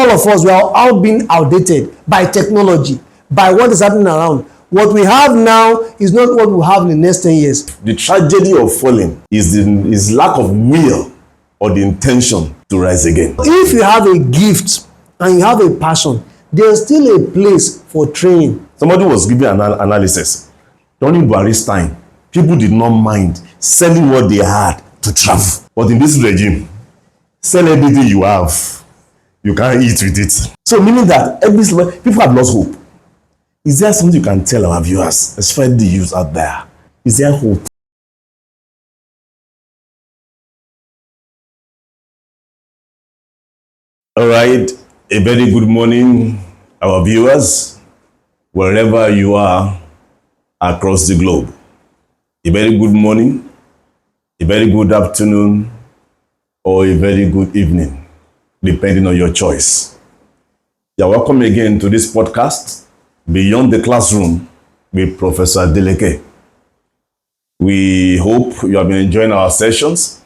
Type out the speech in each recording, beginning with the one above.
all of us, we are all being outdated by technology, by what is happening around. What we have now is not what we have in the next 10 years. The tragedy of falling is lack of will or the intention to rise again. If you have a gift and you have a passion, there's still a place for training. Somebody was giving an analysis. During Buhari's time, people did not mind selling what they had to travel. But in this regime, sell everything you have. You can't eat with it. So meaning that people have lost hope. Is there something you can tell our viewers, especially the youth out there? Is there hope? All right, a very good morning, our viewers, wherever you are across the globe. A very good morning, a very good afternoon, or a very good evening, depending on your choice. You're welcome again to this podcast, Beyond the Classroom with Professor Adeleke. We hope you have been enjoying our sessions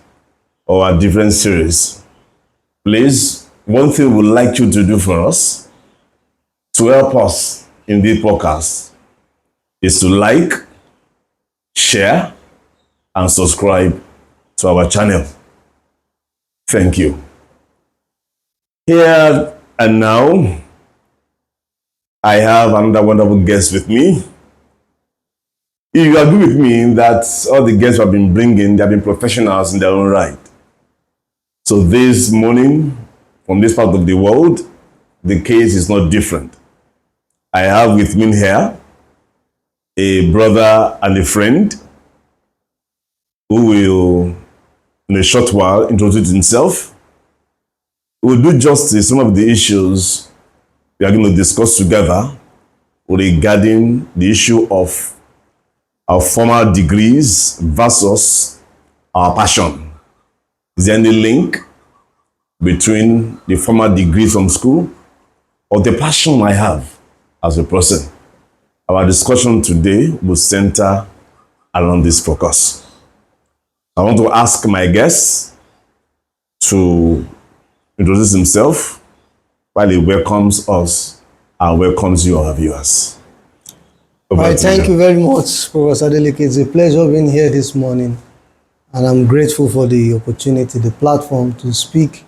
or our different series. Please, one thing we'd like you to do for us to help us in this podcast is to like, share, and subscribe to our channel. Thank you. Here and now, I have another wonderful guest with me. If you agree with me that all the guests I've been bringing, they have been professionals in their own right. So this morning, from this part of the world, the case is not different. I have with me here a brother and a friend who will, in a short while, introduce himself. We will do justice some of the issues we are going to discuss together regarding the issue of our formal degrees versus our passion. Is there any link between the formal degree from school or the passion I have as a person? Our discussion today will center around this focus. I want to ask my guest to introduce himself while he welcomes us and welcomes you, our viewers. All right, thank you very much, Professor Adeleke. It's a pleasure being here this morning, and I'm grateful for the opportunity, the platform to speak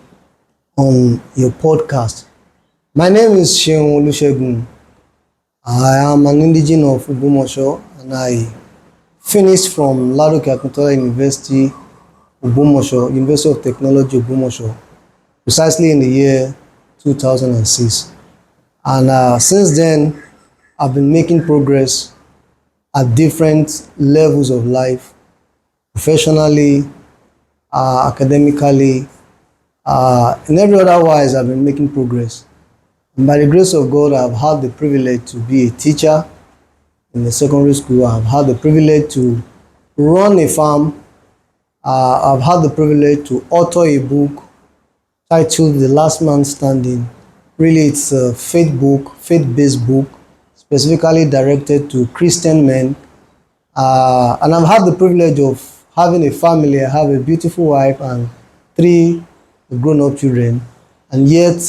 on your podcast. My name is Mr Olusegun. I am an indigenous of Ogbomoso, and I finished from Ladoke Akintola University, Ogbomoso, University of Technology, Ogbomoso, precisely in the year 2006. And since then, I've been making progress at different levels of life, professionally, academically, in every other wise. I've been making progress. And by the grace of God, I've had the privilege to be a teacher in the secondary school. I've had the privilege to run a farm. I've had the privilege to author a book titled The Last Man Standing. Really, it's a faith book, faith-based book, specifically directed to Christian men. And I've had the privilege of having a family. I have a beautiful wife and 3 grown-up children. And yet,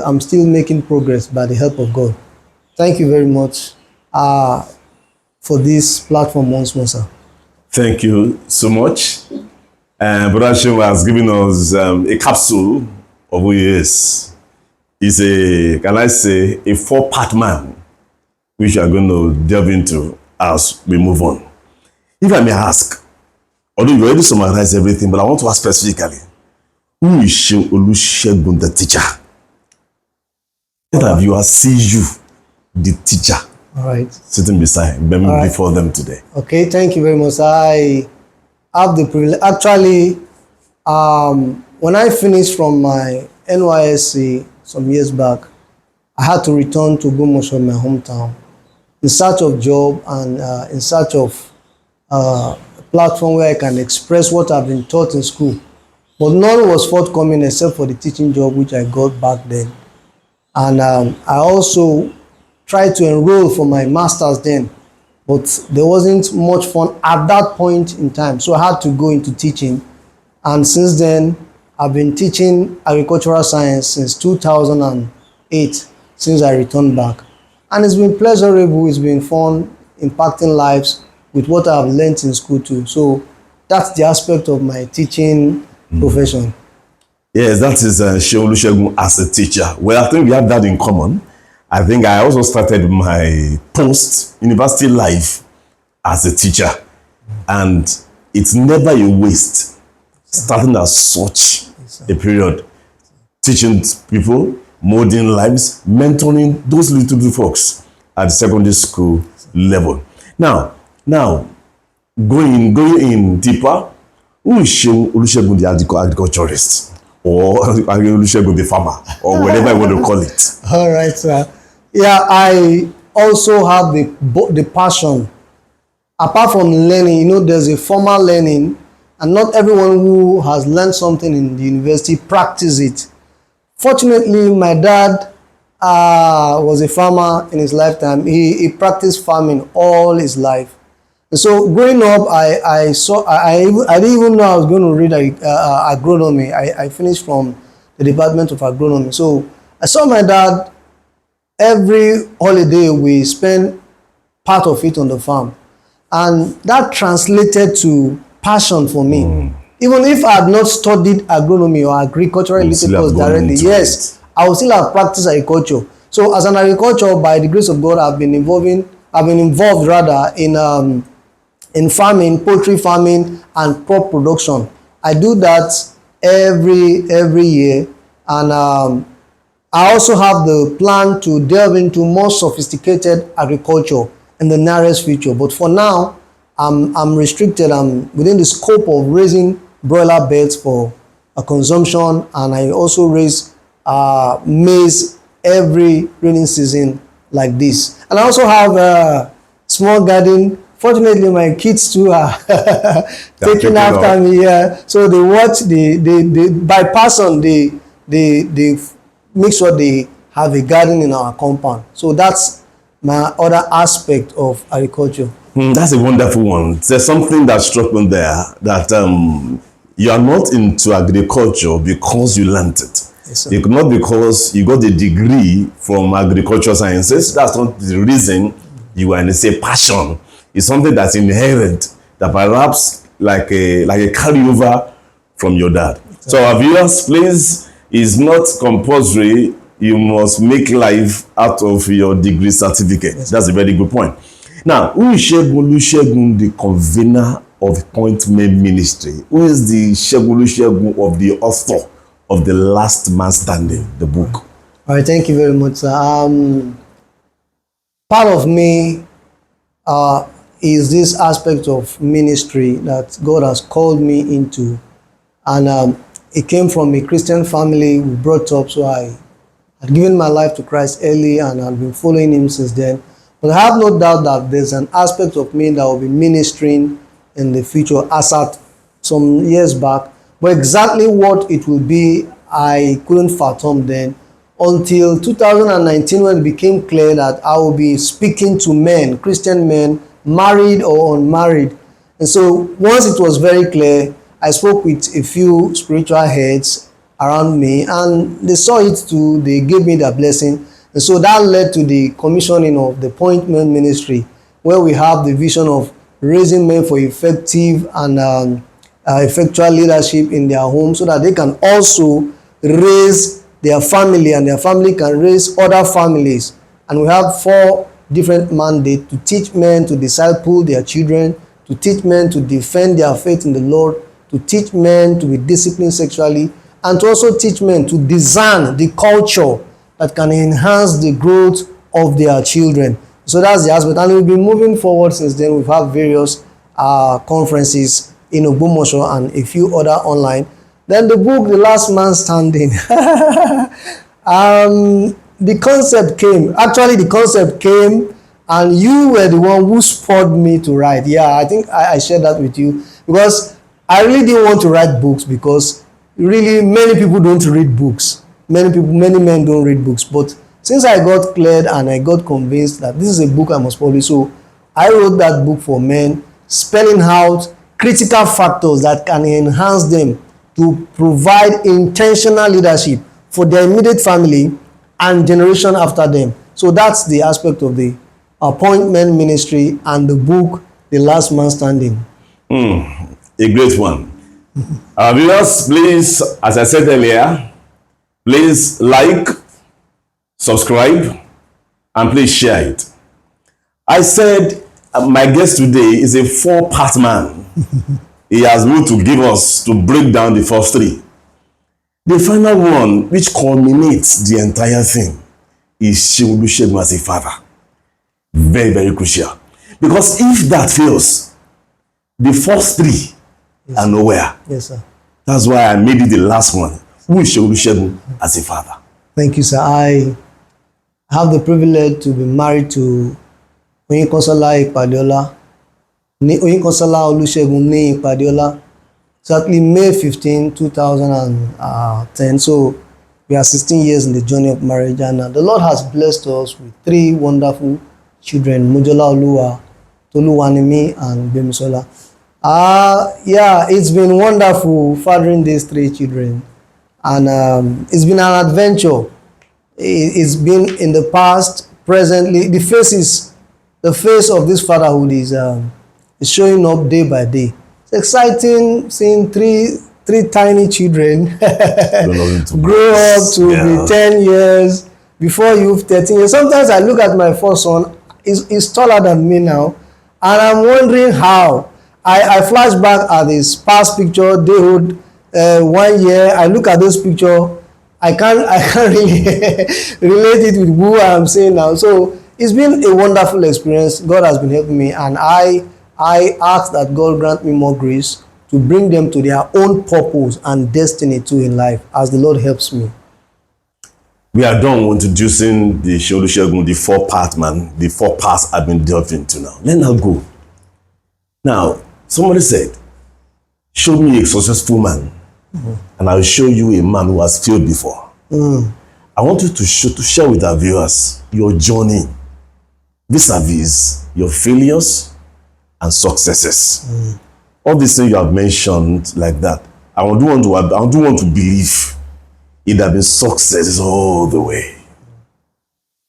I'm still making progress by the help of God. Thank you very much for this platform once more, sir. Thank you so much. Brother Shem has given us a capsule of who he is. He's a 4-part man, which we are going to delve into as we move on. If I may ask, although you already summarized everything, but I want to ask specifically, who is Mr Olusegun, the teacher? Let our viewers see you, the teacher, all right, sitting beside them, before them today. Okay, thank you very much. I have the privilege. Actually, when I finished from my NYSC some years back, I had to return to Ogbomoso, my hometown, in search of job and in search of a platform where I can express what I've been taught in school. But none was forthcoming except for the teaching job, which I got back then. And I also tried to enroll for my master's then, but there wasn't much fun at that point in time. So I had to go into teaching. And since then, I've been teaching agricultural science since 2008, since I returned back. And it's been pleasurable, it's been fun, impacting lives with what I've learned in school too. So that's the aspect of my teaching profession. Yes, that is Mr Olusegun as a teacher. Well, I think we have that in common. I think I also started my post-university life as a teacher. And it's never a waste starting as such a period. Teaching people, molding lives, mentoring those little folks at the secondary school level. Now, going in deeper, who is Mr Olusegun the agriculturist? Or Olusegun the farmer, or whatever you want to call it. All right, sir. Yeah, I also have the passion. Apart from learning, there's a formal learning, and not everyone who has learned something in the university practice it. Fortunately, my dad was a farmer in his lifetime. He practiced farming all his life. And so growing up, I didn't even know I was going to read agronomy. I finished from the Department of Agronomy. So I saw my dad every holiday. We spend part of it on the farm, and that translated to passion for me. Even if I had not studied agronomy or agricultural related course directly, yes, I would still have practiced agriculture. So as an agriculture, by the grace of God, I've been involved rather in farming, poultry farming, and crop production. I do that every year, and I also have the plan to delve into more sophisticated agriculture in the nearest future. But for now, I'm restricted. I'm within the scope of raising broiler birds for a consumption, and I also raise maize every rainy season like this. And I also have a small garden. Fortunately, my kids too are taking after me here. So they watch, they by passion, they make sure they have a garden in our compound. So that's my other aspect of agriculture. That's a wonderful one. There's something that struck me there, that you are not into agriculture because you learned it. Yes, Not because you got a degree from agricultural sciences. That's not the reason you are in a passion. It's something that's inherent, that perhaps like a carryover from your dad. Exactly. So our viewers, please, it's not compulsory. You must make life out of your degree certificate. Yes. That's a very good point. Now, who is Mr Olusegun, the convener of Appointment Ministry? Who is the Mr Olusegun of the author of The Last Man Standing, the book? All right, thank you very much, sir. Part of me is this aspect of ministry that God has called me into, and it came from a Christian family we brought up. So I had given my life to Christ early, and I've been following him since then. But I have no doubt that there's an aspect of me that will be ministering in the future, as at some years back. But exactly what it will be, I couldn't fathom then, until 2019, when it became clear that I will be speaking to men, Christian men, married or unmarried. And so once it was very clear, I spoke with a few spiritual heads around me, and they saw it too. They gave me their blessing. And so that led to the commissioning of the Appointment Ministry, where we have the vision of raising men for effective and effectual leadership in their home, so that they can also raise their family, and their family can raise other families. And we have 4 different mandates: to teach men to disciple their children, to teach men to defend their faith in the Lord, to teach men to be disciplined sexually, and to also teach men to design the culture that can enhance the growth of their children. So that's the aspect, and we've been moving forward since then. We've had various conferences in Ogbomoso and a few other online. Then the book, The Last Man Standing. The concept came, and you were the one who spurred me to write. Yeah, I think I shared that with you, because I really didn't want to write books, because really many people don't read books. Many men don't read books. But since I got cleared and I got convinced that this is a book I must publish, so I wrote that book for men, spelling out critical factors that can enhance them to provide intentional leadership for their immediate family and generation after them. So that's the aspect of the appointment ministry and the book, The Last Man Standing. A great one. Viewers, please, as I said earlier, please like, subscribe, and please share it. I said my guest today is a four-part man. He has moved to give us, to break down the first three. The final one, which culminates the entire thing, is Mr Olusegun as a father. Very, very crucial. Because if that fails, the first three are nowhere. Yes, sir. That's why I made it the last one. Who is Mr Olusegun as a father? Thank you, sir. I have the privilege to be married to Oyinkansola Ipadeola, Oyinkansola Olusegun ní Ipadeola. Exactly May 15, 2010. So we are 16 years in the journey of marriage, and the Lord has blessed us with three wonderful children, Mojola Oluwa, Toluwanimi, and Bemisola. Yeah, it's been wonderful fathering these three children, and it's been an adventure. It's been in the past, presently. The face of this fatherhood is showing up day by day. It's exciting seeing three tiny children grow up to be 10 years before you 13 years. Sometimes I look at my first son, he's taller than me now, and I'm wondering how. I flash back at his past picture, they hold 1 year. I look at this picture, I can't really relate it with who I'm saying now. So it's been a wonderful experience. God has been helping me, and I ask that God grant me more grace to bring them to their own purpose and destiny too in life as the Lord helps me. We are done introducing the Mr Olusegun, the four-part man, the four parts I've been delved into now. Let now go. Now, somebody said, show me a successful man, and I'll show you a man who has failed before. I want you to share with our viewers your journey vis-a-vis your failures and successes. All these things you have mentioned like that, I do want to believe it has been success all the way.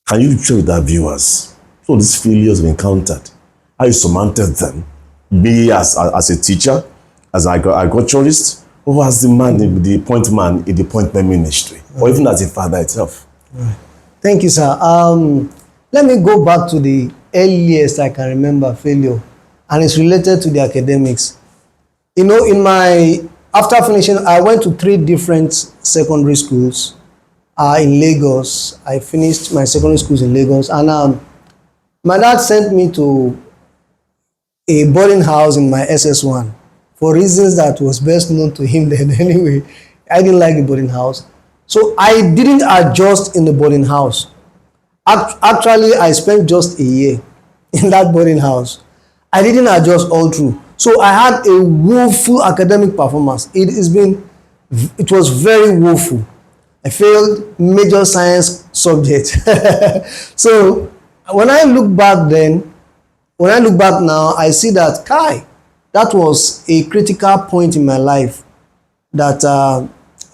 Can you share with our viewers all these failures we encountered, how you surmounted them, be as a teacher, as an agriculturist, or as the man, the point man in the appointment ministry, or even as a father itself? Thank you, sir. Let me go back to the earliest I can remember failure, and it's related to the academics. You know, after finishing, I went to 3 different secondary schools in Lagos. I finished my secondary schools in Lagos, and my dad sent me to a boarding house in my SS1 for reasons that was best known to him then anyway. I didn't like the boarding house. So I didn't adjust in the boarding house. Actually, I spent just a year in that boarding house. I didn't adjust all through. So I had a woeful academic performance. It was very woeful. I failed major science subjects. So when I look back now, I see that that was a critical point in my life that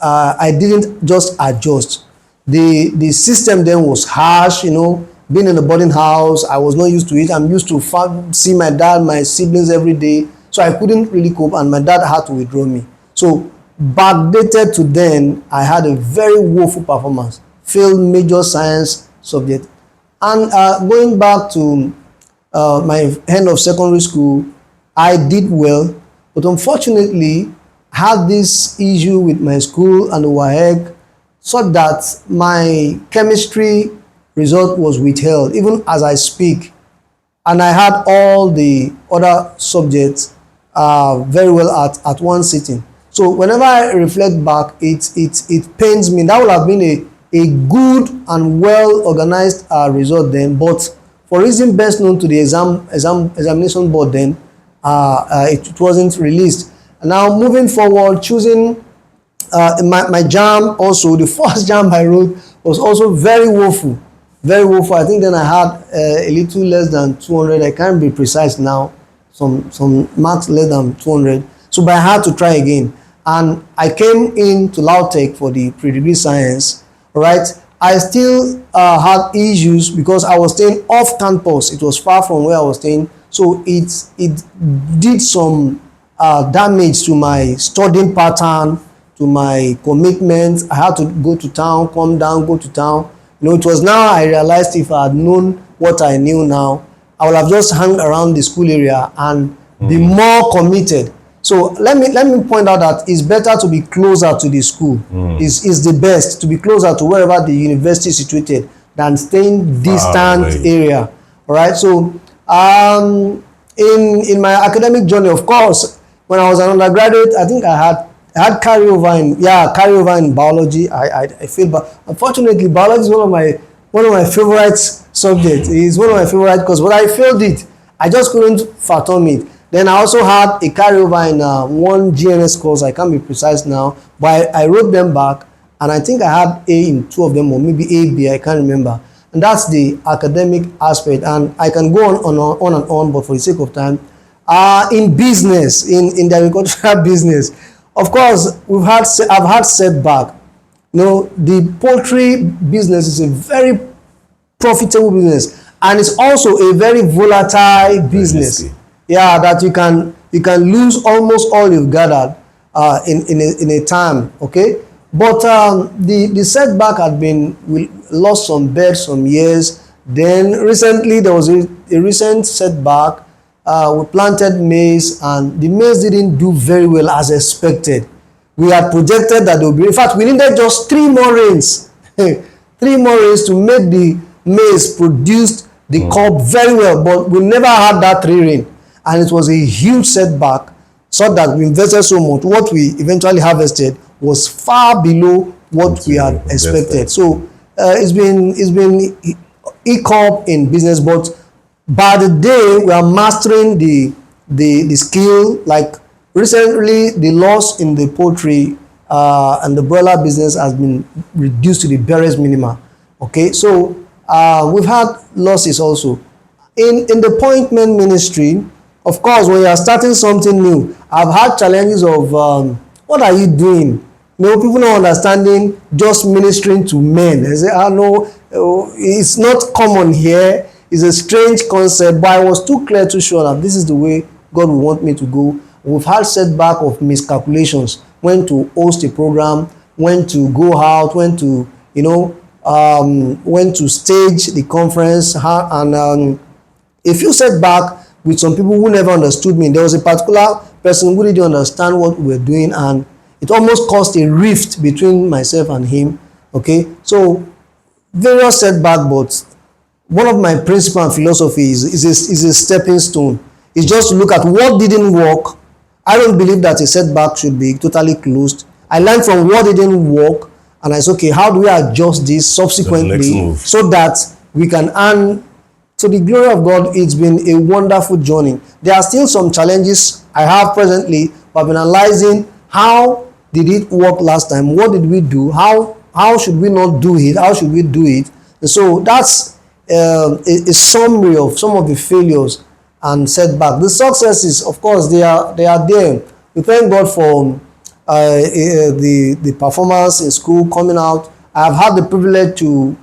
I didn't just adjust. The system then was harsh, being in the boarding house. I was not used to it. I'm used to see my dad, my siblings every day. So I couldn't really cope, and my dad had to withdraw me. So backdated to then, I had a very woeful performance, failed major science subject. And going back to my end of secondary school, I did well, but unfortunately, I had this issue with my school and the WAEC, so that my chemistry result was withheld, even as I speak. And I had all the other subjects very well at one sitting. So whenever I reflect back, it pains me. That would have been a good and well organized result then, but for reason best known to the examination board then, it wasn't released. And now moving forward, choosing my JAM also, the first JAM I wrote was also very woeful. Very woeful. I think then I had a little less than 200. I can't be precise now. Some marks less than 200. So but I had to try again. and I came into Lautech for the pre-degree science, right? I still had issues because I was staying off campus. It was far from where I was staying, so it did some damage to my studying pattern, to my commitment. I had to go to town, come down, go to town. It was now I realized if I had known what I knew now, I would have just hung around the school area and be more committed. So let me point out that it's better to be closer to the school. Is the best to be closer to wherever the university is situated than staying distant area. All right. So in my academic journey, of course, when I was an undergraduate, I think I had carryover in biology. I feel, but unfortunately, biology is one of my favorite subjects. It's one of my favorite because when I failed it, I just couldn't fathom it. Then I also had a carryover in one GNS course. I can't be precise now, but I wrote them back, and I think I had A in two of them, or maybe A, B, I can't remember. And that's the academic aspect. And I can go on and on, but for the sake of time, in business, in the agricultural business, of course, I've had setback. The poultry business is a very profitable business, and it's also a very volatile business. Yeah, that you can lose almost all you've gathered in a time. Okay, but the setback had been, we lost some beds, some years. Then recently there was a recent setback. We planted maize, and the maize didn't do very well as expected. We had projected that there would be, in fact, we needed just 3 more rains, 3 more rains to make the maize produce the crop very well, but we never had that 3 rain, and it was a huge setback, so that we invested so much. What we eventually harvested was far below what we had expected. So it's been hiccup in business, but by the day we are mastering the skill. Like recently, the loss in the poultry and the broiler business has been reduced to the barest minimum. Okay, so we've had losses also in the appointment ministry. Of course, when you are starting something new, I've had challenges of what are you doing? People not understanding just ministering to men. They say, no, it's not common here. It's a strange concept, but I was too clear, too sure that this is the way God will want me to go. We've had setback of miscalculations, when to host a program, when to go out, when to, when to stage the conference, and a few setback with some people who never understood me. There was a particular person who didn't understand what we were doing, and it almost caused a rift between myself and him. Okay, so various setback, but one of my principle and philosophy is a stepping stone. It's just to look at what didn't work. I don't believe that a setback should be totally closed. I learned from what didn't work, and I said, okay, how do we adjust this subsequently so that we can earn. To the glory of God, it's been a wonderful journey. There are still some challenges I have presently, but I've been analyzing how did it work last time, what did we do, how should we not do it, how should we do it. And so that's a summary of some of the failures and setback. The successes, of course, they are there. We thank God for the performance in school coming out. I have had the privilege to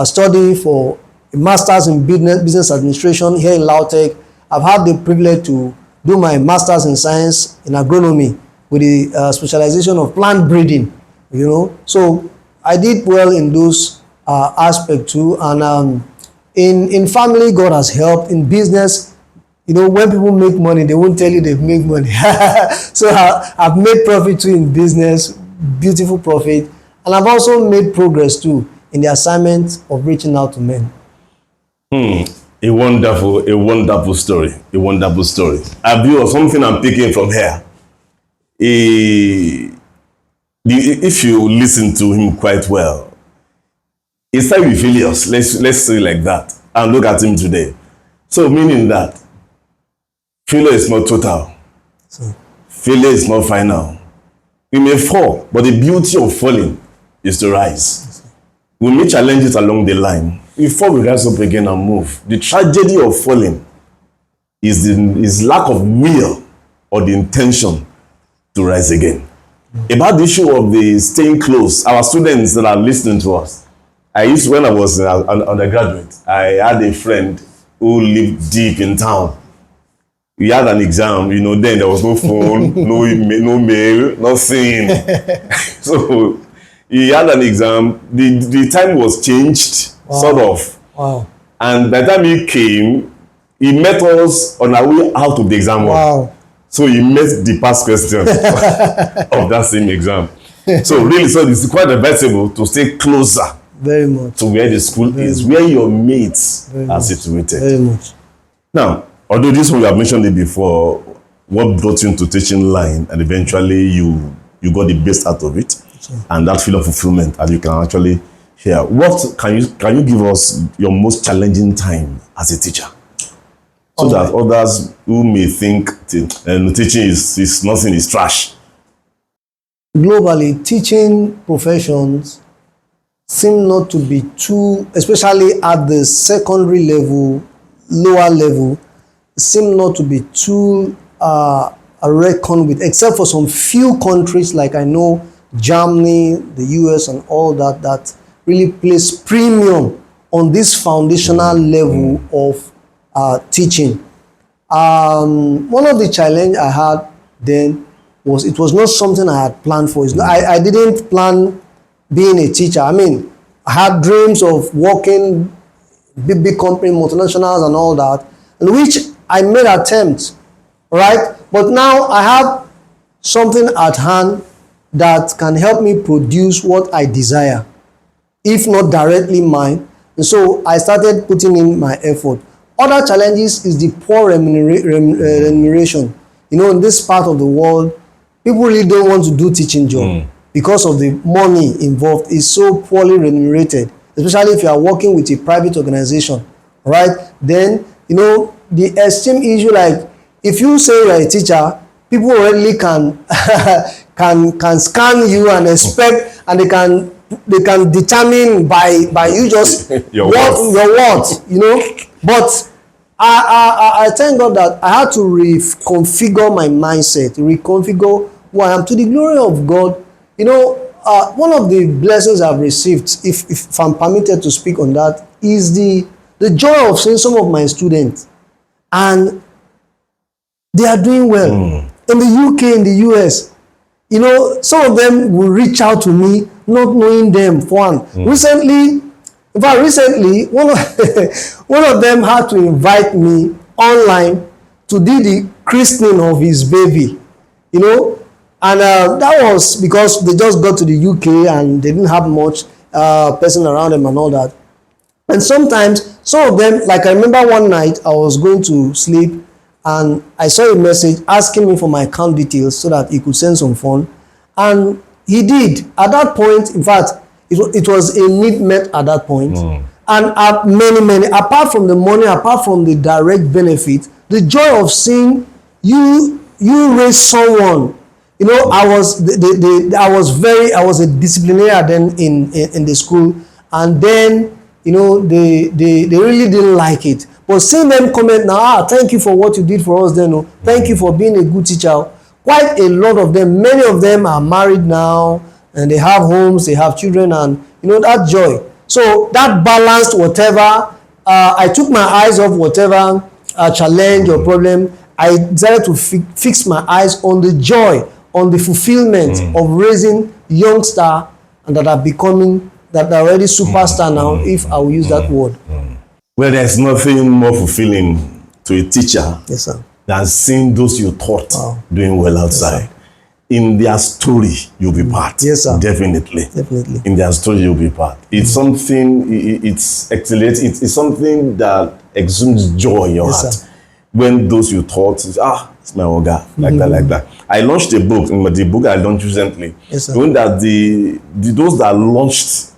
study for a master's in business administration here in Lautech. I've had the privilege to do my master's in science in agronomy with the specialization of plant breeding. So I did well in those aspects too. And in family, God has helped. In business, when people make money, they won't tell you they've made money. So I've made profit too in business, beautiful profit, and I've also made progress too in the assignment of reaching out to men. A wonderful story. A wonderful story. A view of something I'm picking from here. If you listen to him quite well, he started with failures. Let's say like that, and look at him today. So meaning that failure is not total. Failure is not final. We may fall, but the beauty of falling is to rise. We meet challenges along the line. Before we rise up again and move, the tragedy of falling is lack of will or the intention to rise again. About the issue of the staying close, our students that are listening to us, when I was an undergraduate, I had a friend who lived deep in town. We had an exam, then there was no phone, no mail, nothing. So he had an exam. The time was changed, sort of. Wow. And by the time he came, he met us on our way out of the exam hall. Wow. So he met the past questions of that same exam. So really, it's quite advisable to stay closer Very much. to where the school is, where your mates are situated. Very much. Now, although this one we have mentioned it before, what brought you into teaching line, and eventually you got the best out of it, and that feeling of fulfillment, and you can actually share. What can you give us your most challenging time as a teacher, so that others who may think teaching is nothing, is trash? Globally, teaching professions seem not to be too, especially at the secondary level, lower level, seem not to be too reckoned with, except for some few countries like I know Germany, the US, and all that really place premium on this foundational level of teaching. One of the challenge I had then was it was not something I had planned for. I didn't plan being a teacher. I mean, I had dreams of working big company, multinationals and all that, in which I made attempts, right? But now I have something at hand that can help me produce what I desire, if not directly mine. And so I started putting in my effort. Other challenges is the poor remuneration. In this part of the world, people really don't want to do teaching job because of the money involved. It's so poorly remunerated, especially if you are working with a private organization, right? Then, the esteem issue, like if you say you're a teacher, people already can can scan you and expect, and they can determine by you just your worth, But I thank God that I had to reconfigure my mindset, reconfigure who I am to the glory of God. One of the blessings I've received, if I'm permitted to speak on that, is the joy of seeing some of my students, and they are doing well in the UK, in the US. Some of them will reach out to me, not knowing them. Recently, one of them had to invite me online to do the christening of his baby, and that was because they just got to the UK and they didn't have much person around them and all that. And sometimes some of them, like I remember one night I was going to sleep and I saw a message asking me for my account details so that he could send some fund, and he did. At that point, in fact, it was a need met at that point. And many, apart from the money, apart from the direct benefit, the joy of seeing you raise someone. I was a disciplinarian then in the school, and then they really didn't like it. But seeing them comment now, thank you for what you did for us then. Thank you for being a good teacher. Quite a lot of them, many of them are married now, and they have homes, they have children, and that joy. So that balanced whatever. I took my eyes off whatever challenge or problem. I decided to fix my eyes on the joy, on the fulfillment of raising youngster and that are already superstar now, if I will use that word. Well, there's nothing more fulfilling to a teacher, yes, sir, than seeing those you taught doing well outside. Yes, in their story, you'll be part. Yes, sir. Definitely. Definitely. In their story, you'll be part. It's something, it's excellent. It's something that exudes joy in your heart. Sir. When those you taught, it's my oga, like that. I launched a book, the book I launched recently. Yes, sir. Knowing that those that launched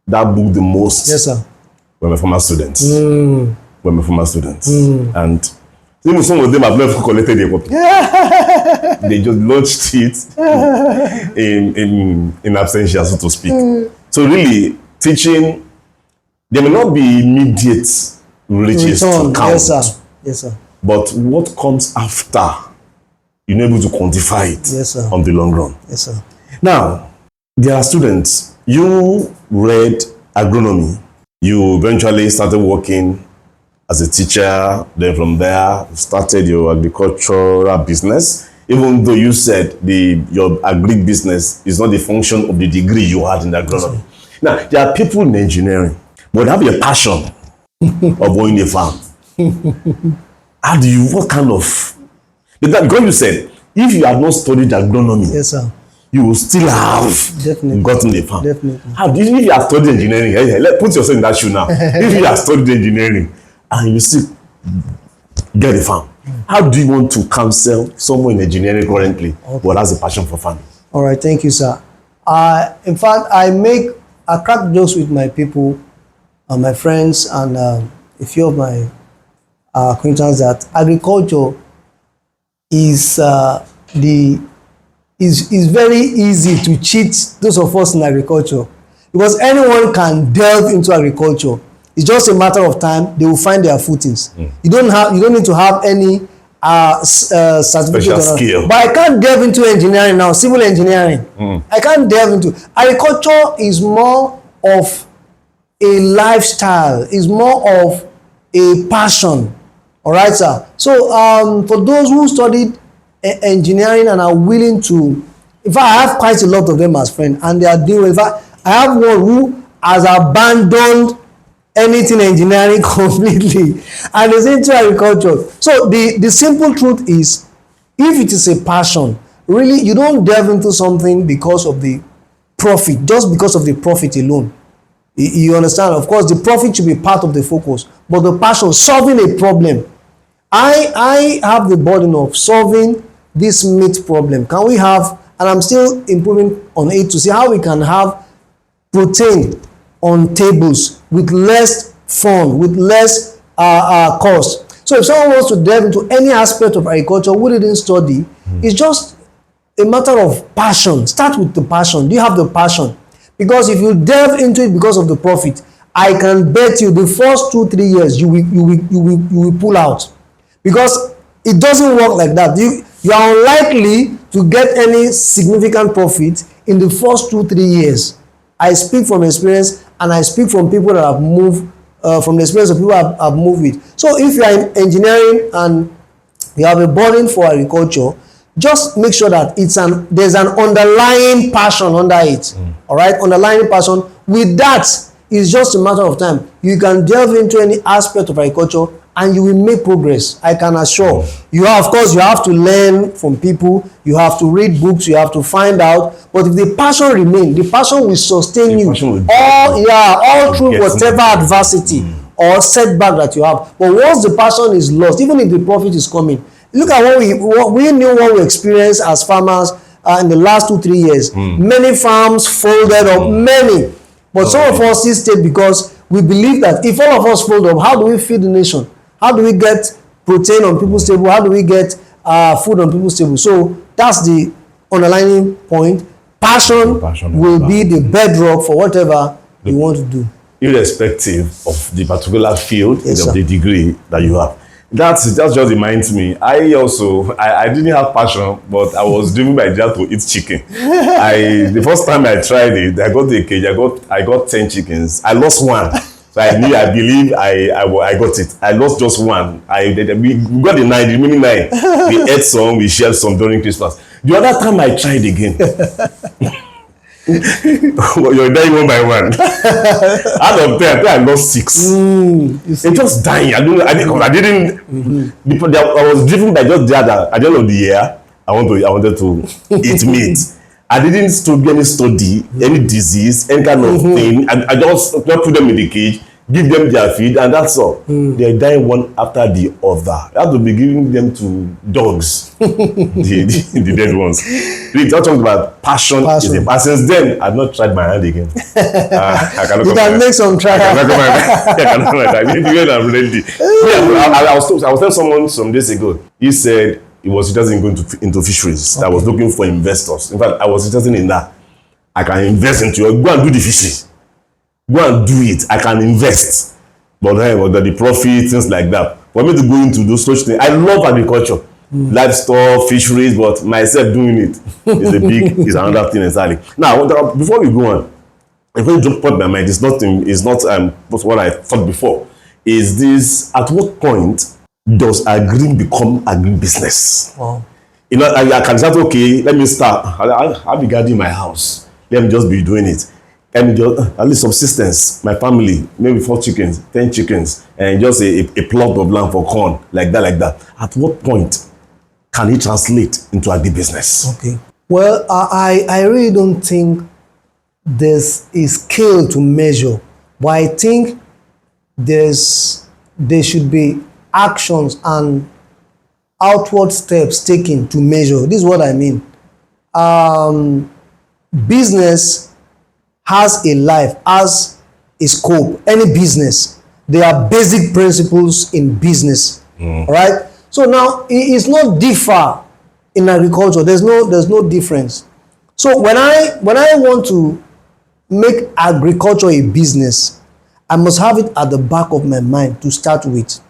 that book the most, yes, sir, were my former students. And even some of them have never collected a copy. They just launched it in absentia, so to speak. So really, teaching, there may not be immediate riches to count. Yes, sir. Yes, sir. But what comes after you're able to quantify it Yes, sir. on the long run. Yes, sir. Now, there are students. You read agronomy. You eventually started working as a teacher. Then from there, you started your agricultural business. Even though you said your agri business is not the function of the degree you had in agronomy. Now, there are people in engineering, but have a passion of owning a farm. How do you, what kind of, because you said, if you had not studied agronomy, Yes, sir. you will still have Definitely. gotten the farm. Definitely. How do you, if you have studied engineering, put yourself in that shoe now. If you have studied engineering and you still get a farm, how do you want to counsel someone in engineering currently but has a passion for farming? All right, thank you, sir. In fact, I crack jokes with my people, my friends, and a few of my acquaintances that agriculture is is very easy to cheat those of us in agriculture, because anyone can delve into agriculture. It's just a matter of time they will find their footings. You don't need to have any certificate Special skill. but I can't delve into engineering now, civil engineering. I can't delve into agriculture. Is more of a lifestyle, is more of a passion. All right, sir. So for those who studied engineering and are willing to, in fact, I have quite a lot of them as friends, and they are doing well. In fact, I have one who has abandoned anything engineering completely and is into agriculture. So the simple truth is, if it is a passion, really, you don't delve into something because of the profit, just because of the profit alone. You understand? Of course, the profit should be part of the focus, but the passion, solving a problem. I have the burden of solving this meat problem. Can we have, and I'm still improving on it to see how we can have protein on tables with less fun, with less cost. So if someone wants to delve into any aspect of agriculture who didn't study, it's just a matter of passion. Start with the passion. Do you have the passion? Because if you delve into it because of the profit, I can bet you the first 2-3 years you will pull out, because it doesn't work like that. You are unlikely to get any significant profit in the first 2-3 years. I speak from experience, and I speak from people that have moved from the experience of people have moved with. So if you are in engineering and you have a burden for agriculture, just make sure that there's an underlying passion under it. All right, underlying passion. With that, it's just a matter of time. You can delve into any aspect of agriculture and you will make progress. I can assure you. Of course, you have to learn from people. You have to read books. You have to find out. But if the passion remains, the passion will sustain you all through whatever adversity or setback that you have. But once the passion is lost, even if the profit is coming, look at what we knew, what we experienced as farmers in the last 2-3 years. Many farms folded up, many. But some of us still stayed because we believe that if all of us fold up, how do we feed the nation? How do we get protein on people's table? How do we get food on people's table? So that's the underlying point. Passion will be the bedrock for whatever you want to do, irrespective of the particular field of the degree that you have. That just reminds me. I didn't have passion, but I was driven by desire to eat chicken. The first time I tried it, I got the cage. I got 10 chickens. I lost one. So I believe I got it. I lost just one. We got the remaining 9. We ate some, we shared some during Christmas. The other time I tried again. You're dying one by one. Out of 10, I lost 6. It's just dying. I didn't. Before I was driven by just the other. At the end of the year, I wanted to eat meat. I didn't study any any disease, any kind of thing. I just put them in the cage, give them their feed, and that's all. They're dying one after the other. I have to be giving them to dogs, the dead ones. We're talking about passion. And since then, I've not tried my hand again. You can make some try. I was telling someone some days ago. He said he was interested in going into fisheries. I was looking for investors. In fact, I was interested in that. I can invest into it. Go and do the fisheries. Go and do it. I can invest. But the profit, things like that. For me to go into those such things, I love agriculture. livestock, fisheries, but myself doing it is another thing entirely. Now, before we go on, if you jump up my mind, it's not what I thought before. Is this, at what point does agri become agribusiness? Wow. You know, I can start, okay, let me start. I'll be guarding my house. Let me just be doing it. And just, at least subsistence, my family, maybe 4 chickens, 10 chickens, and just a plot of land for corn, like that. At what point can it translate into agribusiness? Okay. Well, I really don't think there's a scale to measure, but I think there should be actions and outward steps taken to measure. This is what I mean. Business has a life, has a scope. Any business, there are basic principles in business. All right. So now it's not differ in agriculture. There's no difference. So when I want to make agriculture a business, I must have it at the back of my mind to start with,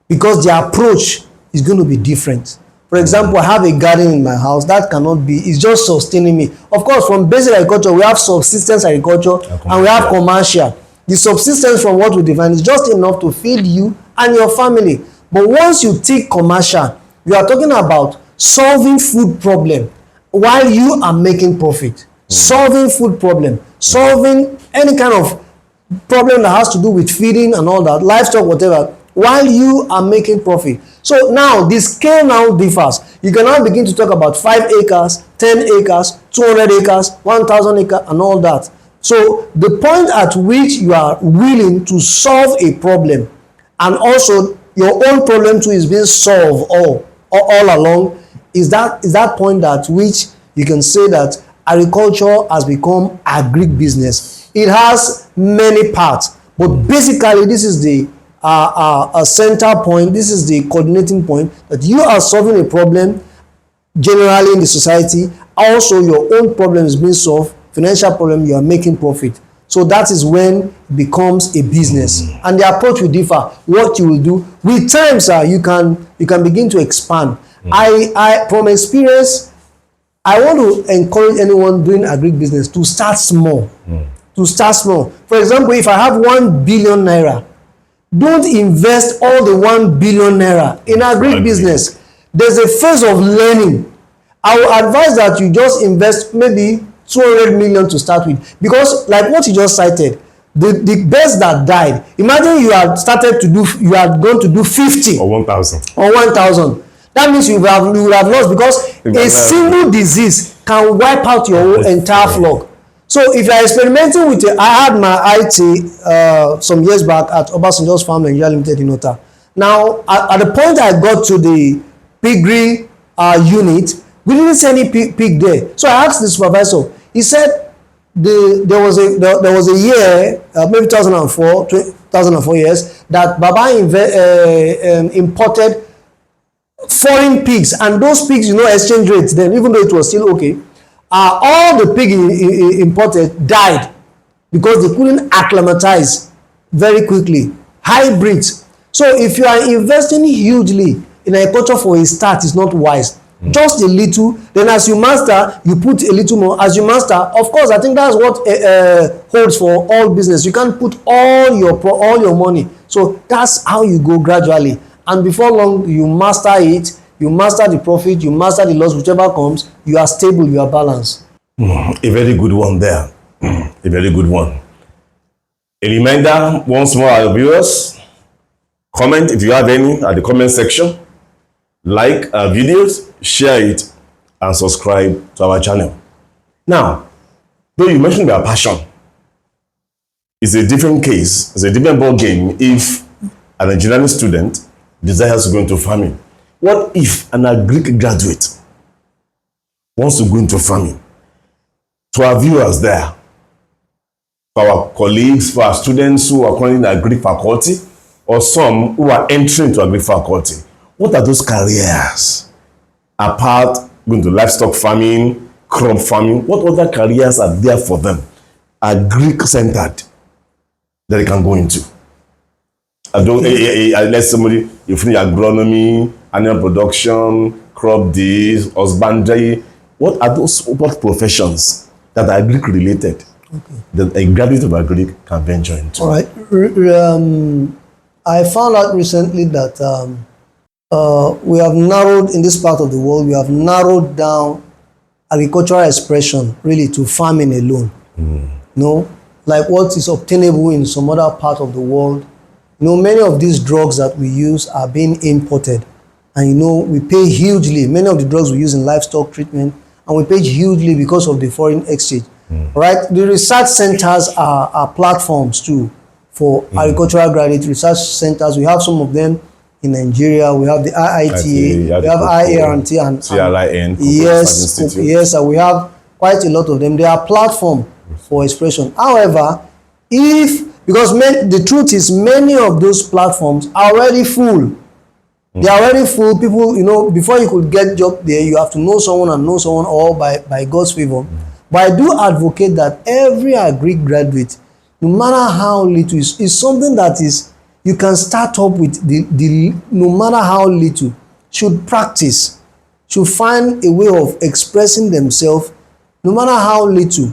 because the approach is going to be different. For example, I have a garden in my house. That cannot be, it's just sustaining me. Of course, from basic agriculture, we have subsistence agriculture and we have commercial. The subsistence, from what we define, is just enough to feed you and your family. But once you take commercial, you are talking about solving food problem while you are making profit. Solving food problem, solving any kind of problem that has to do with feeding and all that, livestock, whatever, while you are making profit. So now the scale now differs. You can now begin to talk about 5 acres, 10 acres, 200 acres, 1,000 acres, and all that. So the point at which you are willing to solve a problem, and also your own problem too is being solved all along, is that point at which you can say that agriculture has become agribusiness. It has many parts, but basically this is the a center point. This is the coordinating point, that you are solving a problem generally in the society. Also, your own problem is being solved. Financial problem, you are making profit. So that is when it becomes a business, and the approach will differ. What you will do with time, sir, you can begin to expand. I from experience, I want to encourage anyone doing agribusiness to start small. To start small. For example, if I have 1 billion naira, don't invest all the 1 billion naira in agribusiness. There's a phase of learning. I will advise that you just invest maybe 200 million to start with, because like what you just cited, the birds that died, imagine you had going to do 50 or 1,000 or 1,000. That means you would have lost, because a single disease can wipe out your entire flock. So if you are experimenting with it, I had my IT some years back at Obasanjo's Farm Nigeria Limited in Ota. Now, at the point I got to the piggery unit, we didn't see any pig there. So I asked the supervisor. He said there was a year, maybe 2004 years, that Baba imported foreign pigs, and those pigs, exchange rates then, even though it was still okay, all the pig imported died because they couldn't acclimatize very quickly. Hybrids. So if you are investing hugely in agriculture for a start, it's not wise. Just a little, then as you master, you put a little more. As you master, of course, I think that's what holds for all business. You can't put all your money. So that's how you go gradually, and before long, you master it. You master the profit, you master the loss, whichever comes, you are stable, you are balanced. A very good one there. A very good one. A reminder, once more, our viewers, comment if you have any at the comment section. Like our videos, share it, and subscribe to our channel. Now, though you mentioned about passion, it's a different case, it's a different ball game if an engineering student desires to go into farming. What if an agric graduate wants to go into farming? To our viewers there, for our colleagues, for our students who are currently in the agric faculty, or some who are entering to agric faculty, what are those careers? Apart going to livestock farming, crop farming, what other careers are there for them, agric-centered, that they can go into? Let's somebody, you finish agronomy, animal production, crop this, husbandry. What are those what professions that are Greek related that a graduate of Greek can venture into? All right. I found out recently that we have narrowed, in this part of the world, we have narrowed down agricultural expression really to farming alone. No, like what is obtainable in some other part of the world. Many of these drugs that we use are being imported, and we pay hugely. Many of the drugs we use in livestock treatment, and we pay hugely because of the foreign exchange. Right? The research centers are platforms too for agricultural graduate research centers. We have some of them in Nigeria. We have the IITA, we have IART, and CRIN. Yes, and we have quite a lot of them. They are platform for expression. However, because the truth is, many of those platforms are already full. They are already full. People, before you could get job there, you have to know someone and know someone, all by God's favor. But I do advocate that every agri graduate, no matter how little, is something that is you can start up with. No matter how little, should practice, should find a way of expressing themselves, no matter how little.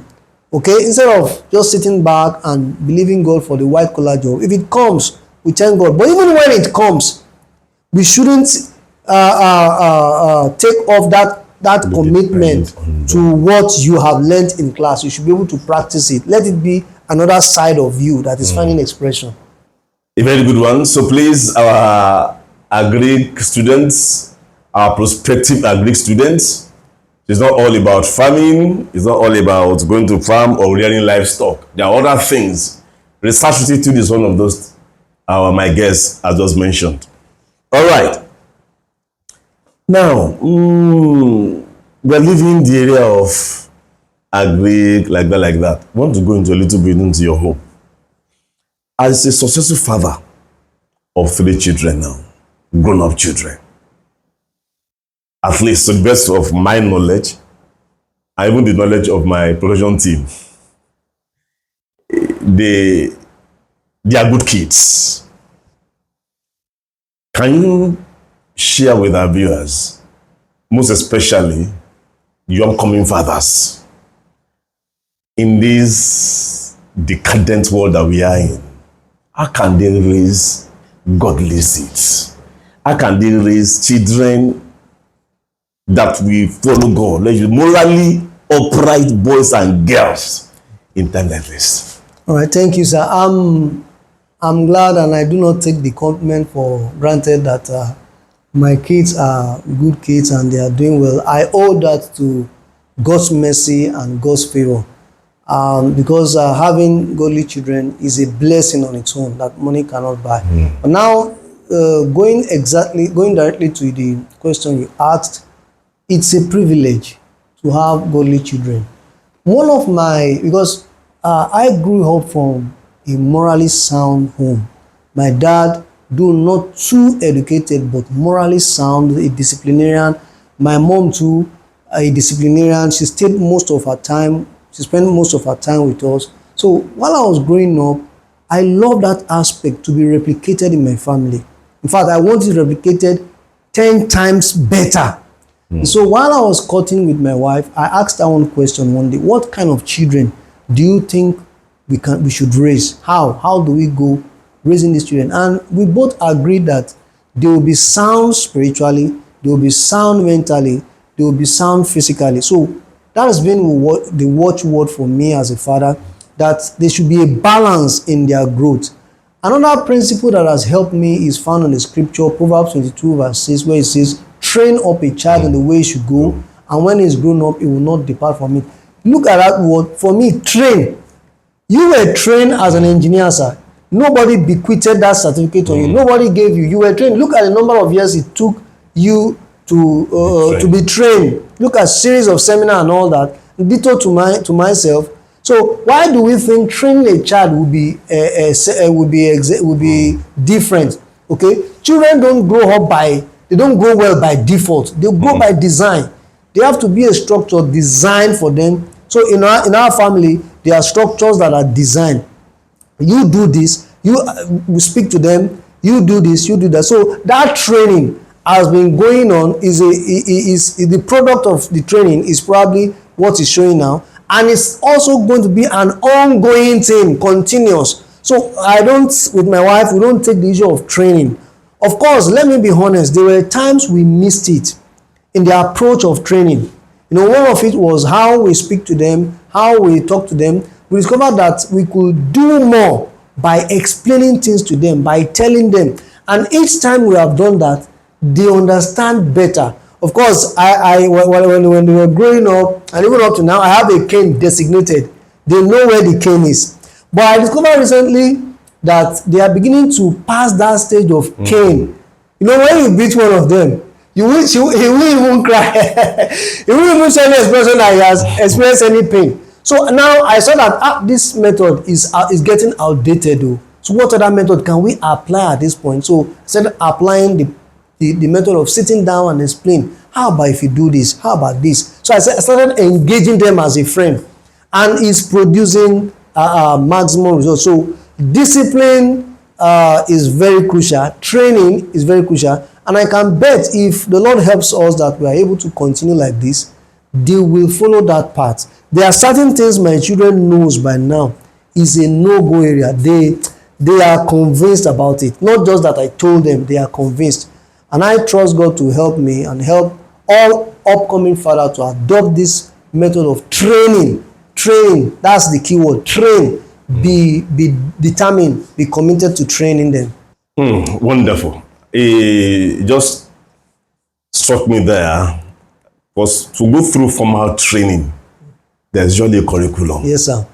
Okay, instead of just sitting back and believing God for the white collar job. If it comes, we thank God. But even when it comes, we shouldn't take off that commitment to what you have learned in class. You should be able to practice it. Let it be another side of you that is finding expression. A very good one. So please, our agric students, our prospective agric students, it's not all about farming. It's not all about going to farm or rearing livestock. There are other things. Research institute is one of those. My guest has just mentioned. All right. Now, we're leaving the area of agric like that. I want to go into a little bit into your home. As a successful father of 3 children now, grown-up children, at least to the best of my knowledge, and even the knowledge of my production team, they are good kids. Can you share with our viewers, most especially young coming fathers, in this decadent world that we are in, how can they raise godly seeds? How can they raise children that we follow God, like morally upright boys and girls in time like this? All right, thank you, sir. I'm glad, and I do not take the compliment for granted that my kids are good kids and they are doing well. I owe that to God's mercy and God's favor, because having godly children is a blessing on its own that money cannot buy. But now, going directly to the question you asked, it's a privilege to have godly children. Because I grew up from a morally sound home. My dad, though not too educated, but morally sound, a disciplinarian. My mom too, a disciplinarian. She spent most of her time with us. So while I was growing up, I love that aspect to be replicated in my family. In fact, I want it replicated 10 times better. So while I was courting with my wife, I asked her one question one day: what kind of children do you think we should raise? How do we go raising these children? And we both agreed that they will be sound spiritually, they will be sound mentally, they will be sound physically. So that has been the watchword for me as a father, that there should be a balance in their growth. Another principle that has helped me is found in the scripture, Proverbs 22 verse 6, where it says, train up a child in the way he should go, and when he's grown up, he will not depart from it. Look at that word. For me, train. You were trained as an engineer, sir. Nobody bequeathed that certificate on you. Nobody gave you. You were trained. Look at the number of years it took you to be trained. Look at series of seminar and all that. Ditto to myself. So why do we think training a child will be different? Okay, children don't grow up they don't grow well by default. They grow by design. They have to be a structure designed for them. So in our family, there are structures that are designed. You do this, we speak to them, you do this, you do that. So that training, has been going on is the product of the training is probably what is showing now, and it's also going to be an ongoing thing, continuous. So with my wife, we don't take the issue of training. Of course, let me be honest, there were times we missed it in the approach of training. One of it was how we speak to them, how we talk to them. We discovered that we could do more by explaining things to them, by telling them. And each time we have done that, they understand better. Of course, when they were growing up, and even up to now, I have a cane designated. They know where the cane is. But I discovered recently that they are beginning to pass that stage of cane. When you beat one of them, he will even cry. He will even show the expression that he has experienced any pain. So now I saw that this method is getting outdated though. So what other method can we apply at this point? So I started applying the method of sitting down and explain. How about if you do this? How about this? So I started engaging them as a friend, and it's producing maximum results. So discipline is very crucial. Training is very crucial. And I can bet if the Lord helps us that we are able to continue like this, they will follow that path. There are certain things my children knows by now is a no-go area. They are convinced about it. Not just that I told them, they are convinced. And I trust God to help me and help all upcoming fathers to adopt this method of training. Training, that's the key word. Train. Be determined, be committed to training them. Wonderful. It just struck me there was to go through formal training. There's usually a curriculum. Yes, sir.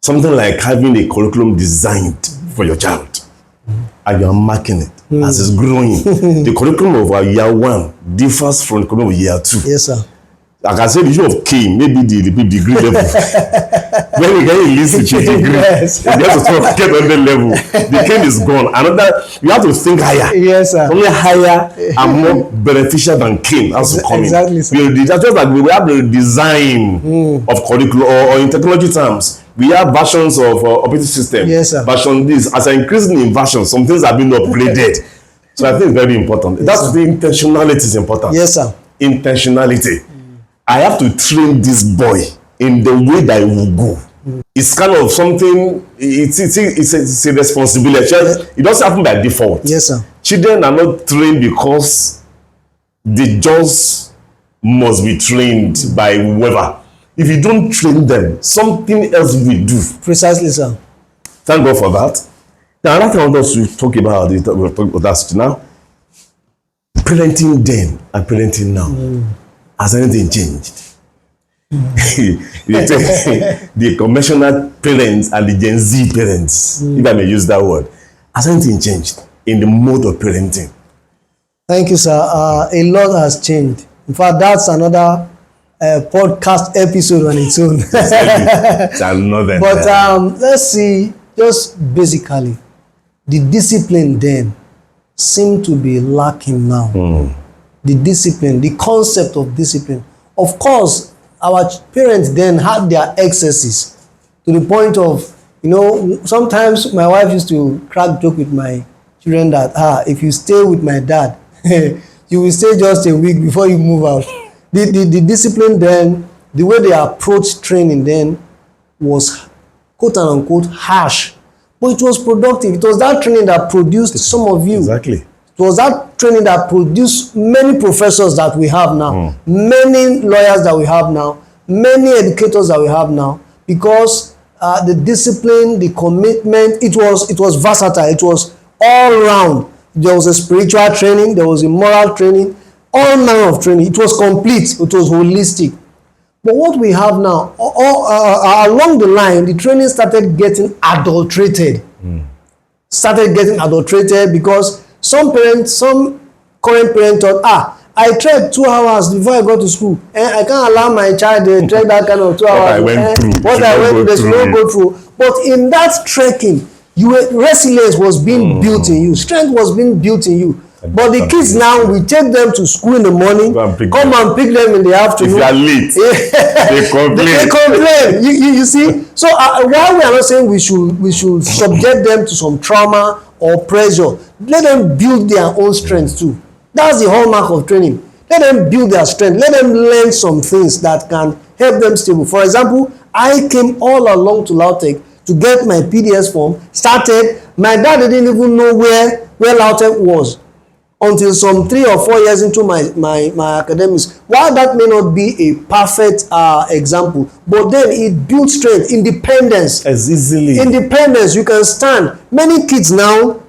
Something like having a curriculum designed for your child, and you're marking it as it's growing. The curriculum of our year 1 differs from the curriculum of year 2. Yes, sir. Like I said, the issue of K, maybe the degree level. When you get a list with your degree, yes. you have to get on the level. The K is gone. You have to think higher. Yes, sir. Only higher and more beneficial than K has to come exactly, in. Sir. Just like we have the design of curriculum, or in technology terms, we have versions of operating system. Yes, sir. Version this. As I'm increasing in versions, some things have been upgraded. So I think it's very important. Yes, That's sir. the intentionality is important. Yes, sir. Intentionality. I have to train this boy in the way that he will go. It's kind of something, it's a responsibility. It doesn't happen by default. Yes, sir. Children are not trained because they just must be trained by whoever. If you don't train them, something else will do. Precisely, sir. Thank God for that. Now, another thing I want us to talk about, we'll talk about that now. Parenting then and parenting now. Has anything changed? The conventional parents and the Gen Z parents, if I may use that word, has anything changed in the mode of parenting? Thank you, sir. A lot has changed. In fact, that's another podcast episode on its own. It's another. But let's see, just basically, the discipline then seemed to be lacking now. The discipline, the concept of discipline. Of course, our parents then had their excesses to the point of, sometimes my wife used to crack joke with my children that, if you stay with my dad, you will stay just a week before you move out. The discipline then, the way they approached training then was quote unquote harsh, but it was productive. It was that training that produced some of you. Exactly. It was that training that produced many professors that we have now, many lawyers that we have now, many educators that we have now, because the discipline, the commitment, it was versatile. It was all round. There was a spiritual training, there was a moral training, all manner of training. It was complete. It was holistic. But what we have now, along the line, the training started getting adulterated. Because some current parents thought, I trekked 2 hours before I got to school. I can't allow my child to trek that kind of 2 hours. What I went through, they should not go through. But in that trekking, resilience was being built in you. Strength was being built in you. But the kids now, we take them to school in the morning, come and pick them in the afternoon. If you are late, they complain. They complain. You see? So while we are not saying we should subject them to some trauma or pressure, let them build their own strength too. That's the hallmark of training. Let them build their strength. Let them learn some things that can help them stable. For example, I came all along to Lautech to get my PDS form, started. My dad didn't even know where Lautech was until some 3 or 4 years into my academics. While that may not be a perfect example, but then it builds strength, independence. As easily. Independence, you can stand. Many kids now,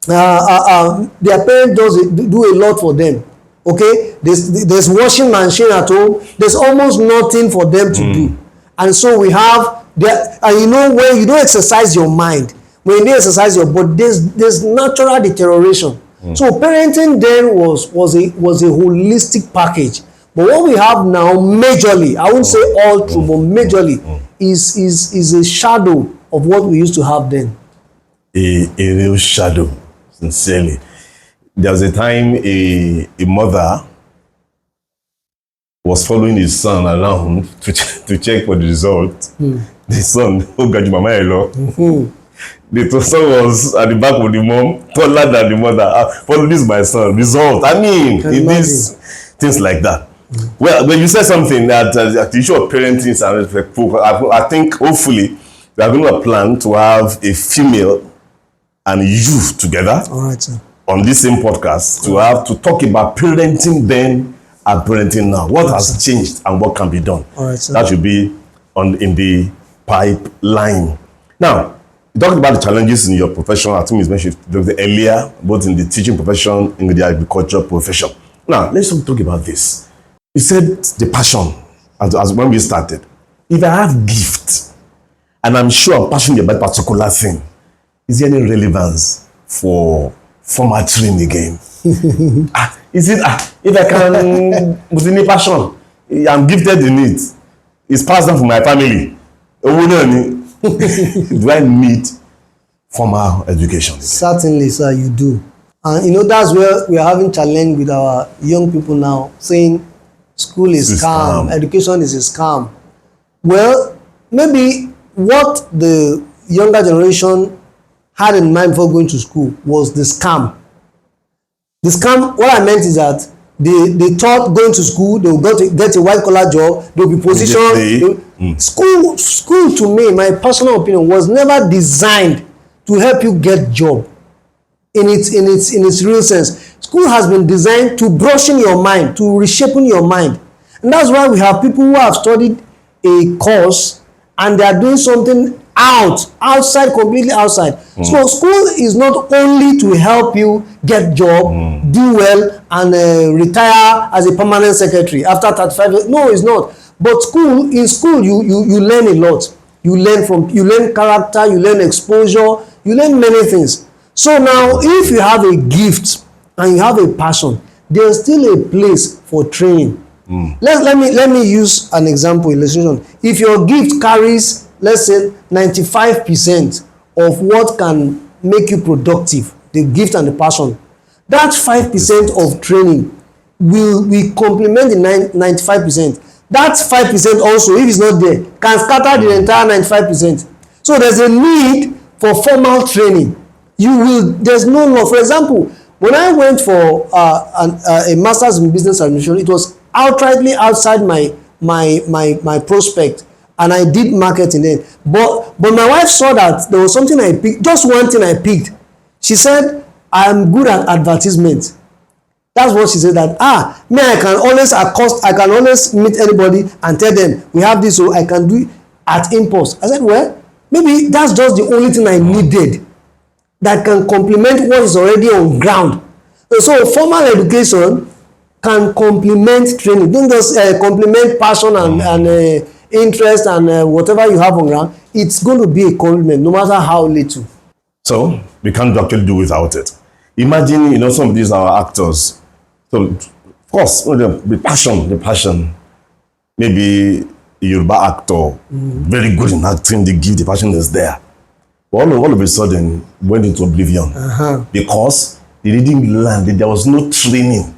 their parents do a lot for them. Okay, there's washing machine at home. There's almost nothing for them to do, and so we have there. And you know, when you don't exercise your mind, when you don't exercise your body, there's natural deterioration. So parenting then was a holistic package. But what we have now, majorly, I won't say all true, but majorly is a shadow of what we used to have then. A real shadow, sincerely. There was a time a mother was following his son around to check for the result. The son, oh God, mama hello. The son was at the back of the mom, taller than the mother. Follow this, my son. Result. I mean, in these things like that. Well, when you said something that the issue of parenting is respectful, I think hopefully we are going to plan to have a female and youth together. All right, sir. On this same podcast to have to talk about parenting then and parenting now. What has changed and what can be done. All right, sir. That should be in the pipeline. Now, you talked about the challenges in your profession. I think it's mentioned earlier, both in the teaching profession and in the agricultural profession. Now, let's talk about this. You said the passion, as when we started. If I have gift, and I'm sure I'm passionate about a particular thing, is there any relevance for formal training again? Is it if I can with any passion, I'm gifted in it, it's passed down from my family. Do I need formal education again? Certainly, sir, you do. And you know, that's where we are having challenge with our young people now, saying school is scam, education is a scam. Well, maybe what the younger generation had in mind before going to school was the scam. The scam, what I meant is that they thought going to school, they will get a white collar job, they will be positioned. School to me, my personal opinion, was never designed to help you get job in its real sense. School has been designed to brushing your mind, to reshaping your mind. And that's why we have people who have studied a course and they are doing something outside, completely outside. So school is not only to help you get job, do well, and retire as a permanent secretary after 35 years. No, it's not. But in school, you learn a lot. You learn character, you learn exposure, you learn many things. So now, if you have a gift and you have a passion, there's still a place for training. Let me use an example illustration. If your gift carries, let's say, 95% of what can make you productive, the gift and the passion, that 5% of training will complement the 95%. That 5% also, if it's not there, can scatter the entire 95%. So there's a need for formal training. There's no law. For example, when I went for a master's in business administration, it was outrightly outside my prospect, and I did marketing then. But my wife saw that there was something I picked, just one thing I picked. She said, I am good at advertisement. That's what she said, that I can always meet anybody and tell them we have this, so I can do it at impulse. I said, well, maybe that's just the only thing I needed that can complement what is already on ground. So formal education can complement training. Don't just complement passion and interest and whatever you have on ground. It's going to be a complement, no matter how little. So we can't actually do without it. Imagine, some of these are actors. So, of course, the passion. Maybe a Yoruba actor, very good in acting, the gift, the passion is there. But all of a sudden, went into oblivion. Because they didn't learn, there was no training.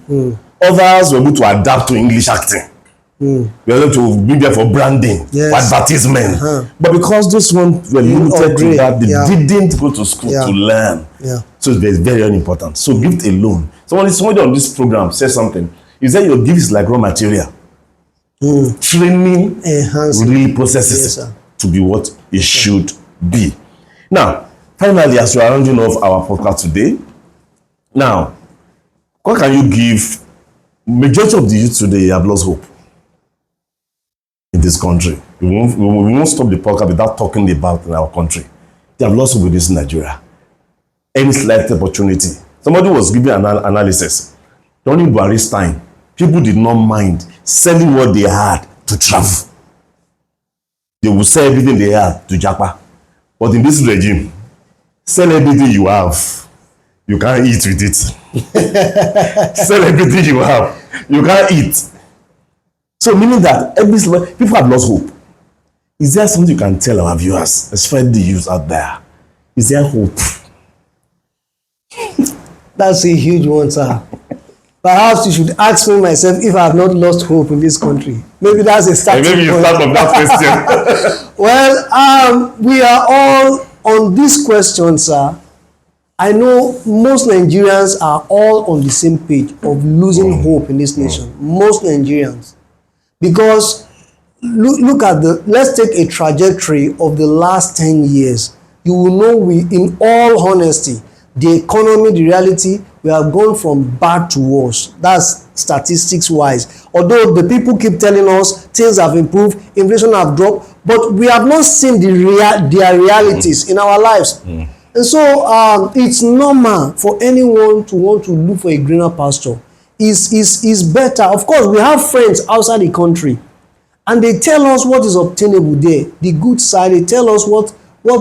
Others were able to adapt to English acting. We were able to be there for branding, for advertisement. But because those ones were limited to that, they didn't go to school to learn. So it's very, very important. So gift alone. Somebody on this program said something. He said your gift is like raw material. Training really processes it to be what it should be. Now, finally, as we are rounding off our podcast today, now, what can you give? Majority of the youth today have lost hope in this country. We won't stop the podcast without talking about in our country. They have lost hope with this Nigeria. Any slight opportunity. Somebody was giving an analysis. During Buhari's time, people did not mind selling what they had to travel. They would sell everything they had to Japa. But in this regime, sell everything you have. You can't eat with it. Sell everything you have. You can't eat. So meaning that people have lost hope. Is there something you can tell our viewers, especially the youth out there? Is there hope? That's a huge one, sir. Perhaps you should ask me myself if I have not lost hope in this country. Maybe that's a starting point. Maybe you start from that question. Well, we are all on this question, sir. I know most Nigerians are all on the same page of losing hope in this nation. Most Nigerians. Because look at let's take a trajectory of the last 10 years. You will know in all honesty, the economy, the reality, we have gone from bad to worse. That's statistics wise. Although the people keep telling us things have improved, inflation have dropped, but we have not seen their realities in our lives. And so it's normal for anyone to want to look for a greener pasture. Is better. Of course, we have friends outside the country, and they tell us what is obtainable there. The good side, they tell us what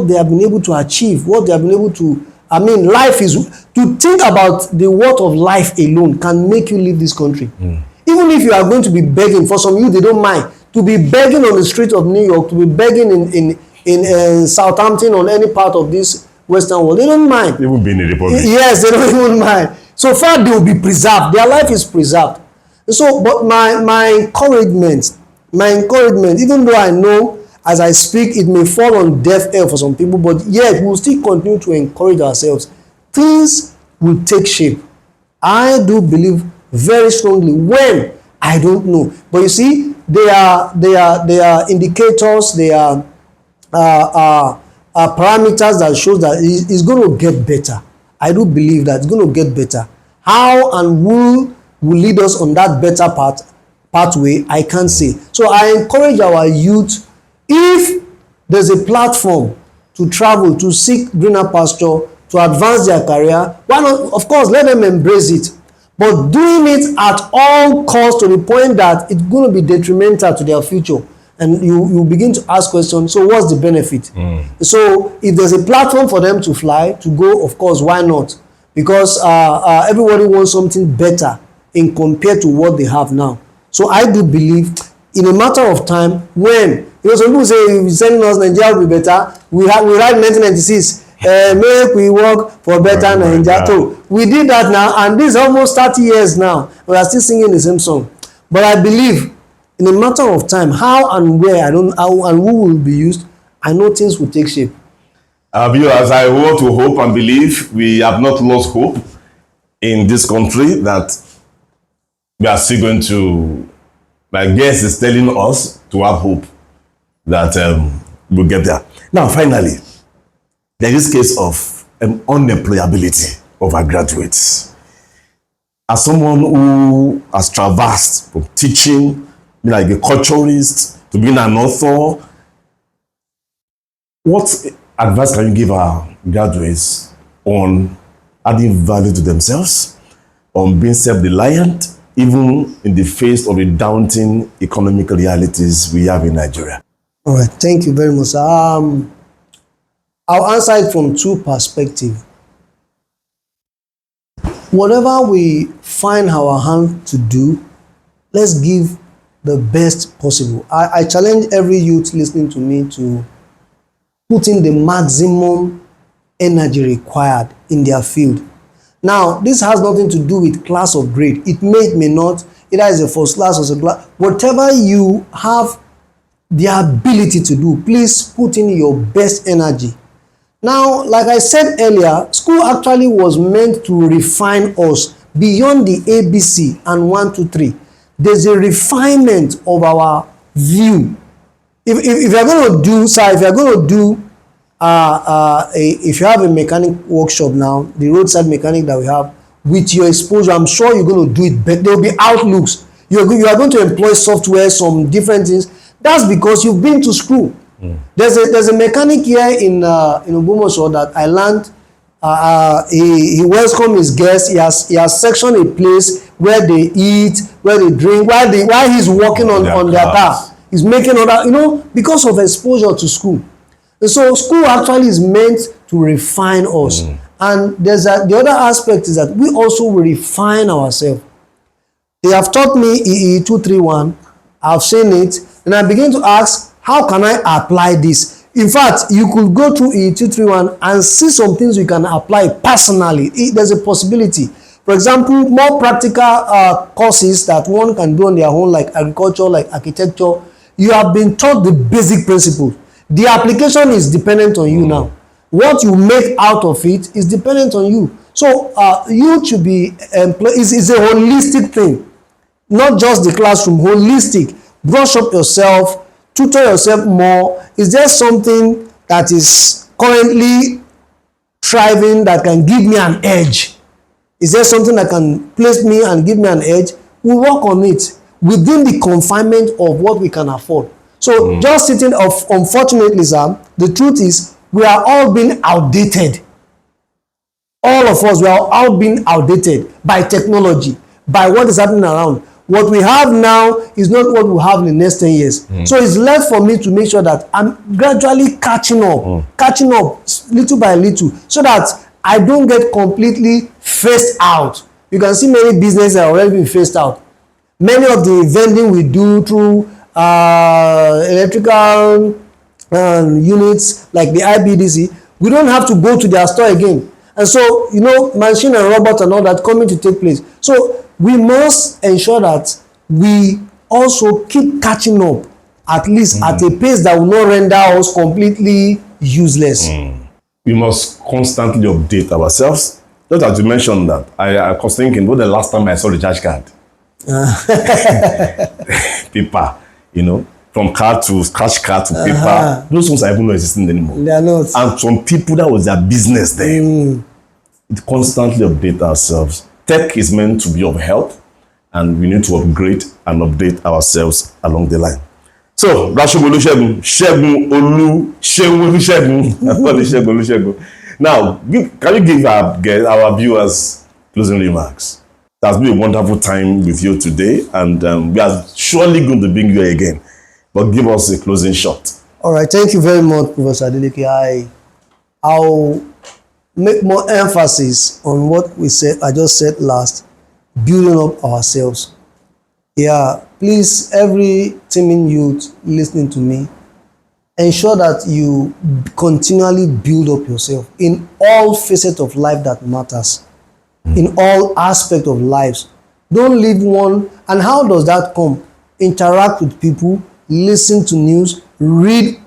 they have been able to achieve, what they have been able to. I mean, life is to think about the worth of life alone can make you leave this country. Even if you are going to be begging, for some of you, they don't mind to be begging on the street of New York, to be begging in Southampton or any part of this Western world. They don't mind. They will be in the Republic. Yes, they don't even mind. So far, they will be preserved. Their life is preserved. So, but my encouragement, even though I know as I speak, it may fall on deaf ear for some people, but yet we will still continue to encourage ourselves. Things will take shape. I do believe very strongly. When? I don't know. But you see, they are indicators, they are parameters that shows that it's going to get better. I do believe that it's going to get better. How and who will lead us on that better pathway, I can't say. So I encourage our youth, if there's a platform to travel, to seek greener pasture, to advance their career, why not? Of course, let them embrace it. But doing it at all costs to the point that it's going to be detrimental to their future. And you begin to ask questions, so what's the benefit? So if there's a platform for them to fly, to go, of course, why not? Because everybody wants something better in compared to what they have now. So I do believe in a matter of time, when some people say if sending us Nigeria will be better, we write 1996, make we work for better Nigeria. So we did that now, and this is almost 30 years now. We are still singing the same song. But I believe in a matter of time, how and where, I don't know how and who will be used, I know things will take shape. Viewers, I want to hope and believe we have not lost hope in this country, that we are still going to, my guest is telling us to have hope that we'll get there. Now, finally, there is case of unemployability of our graduates. As someone who has traversed from teaching, like a culturist, to being an author, what advice can you give our graduates on adding value to themselves, on being self-reliant, even in the face of the daunting economic realities we have in Nigeria? All right, thank you very much. I'll answer it from two perspectives. Whatever we find our hand to do, let's give the best possible. I challenge every youth listening to me to put in the maximum energy required in their field. Now, this has nothing to do with class or grade. It may not, either as a first class or second class. Whatever you have the ability to do, please put in your best energy. Now, like I said earlier, school actually was meant to refine us beyond the ABC and 1, 2, 3. There's a refinement of our view. If you're going to do, sir, if you're going to do, if you have a mechanic workshop now, the roadside mechanic that we have, with your exposure, I'm sure you're going to do it better. There will be outlooks. You are going to employ software, some different things. That's because you've been to school. There's a mechanic here in Ogbomoso that I learned. He welcomes his guests. He has sectioned a place where they eat, where they drink, while he's working on their car. He's making other, because of exposure to school. And so school actually is meant to refine us. And the other aspect is that we also will refine ourselves. They have taught me EE 231. I've seen it, and I begin to ask, how can I apply this? In fact, you could go through EE 231 and see some things you can apply personally. There's a possibility. For example, more practical courses that one can do on their own, like agriculture, like architecture. You have been taught the basic principles. The application is dependent on you now. What you make out of it is dependent on you. So you should be employed. It's a holistic thing, not just the classroom. Holistic. Brush up yourself, tutor yourself more. Is there something that is currently thriving that can give me an edge? Is there something that can place me and give me an edge? We'll work on it within the confinement of what we can afford. So just sitting off, unfortunately, sir, the truth is we are all being outdated. All of us, we are all being outdated by technology, by what is happening around. What we have now is not what we'll have in the next 10 years. So it's left for me to make sure that I'm gradually catching up little by little, so that I don't get completely phased out. You can see many businesses are already being phased out. Many of the vending we do through electrical units like the IBDC, we don't have to go to their store again. And so, machine and robot and all that coming to take place. So we must ensure that we also keep catching up, at least at a pace that will not render us completely useless. We must constantly update ourselves. Just as you mentioned that, I was thinking, what the last time I saw the recharge card? Paper, from card to scratch card to paper. Those ones are even not existing anymore. They are not. And some people, that was their business then. It constantly update ourselves. Tech is meant to be of help, and we need to upgrade and update ourselves along the line. So, Mr Olusegun. Now, can you give our viewers closing remarks? It has been a wonderful time with you today, and we are surely going to bring you again. But give us a closing shot. All right, thank you very much, Professor Adeleke. I'll make more emphasis on what I just said last, building up ourselves. Yeah, please, every teeming youth listening to me, ensure that you continually build up yourself in all facets of life that matters, in all aspects of lives. Don't leave one. And how does that come? Interact with people, listen to news, read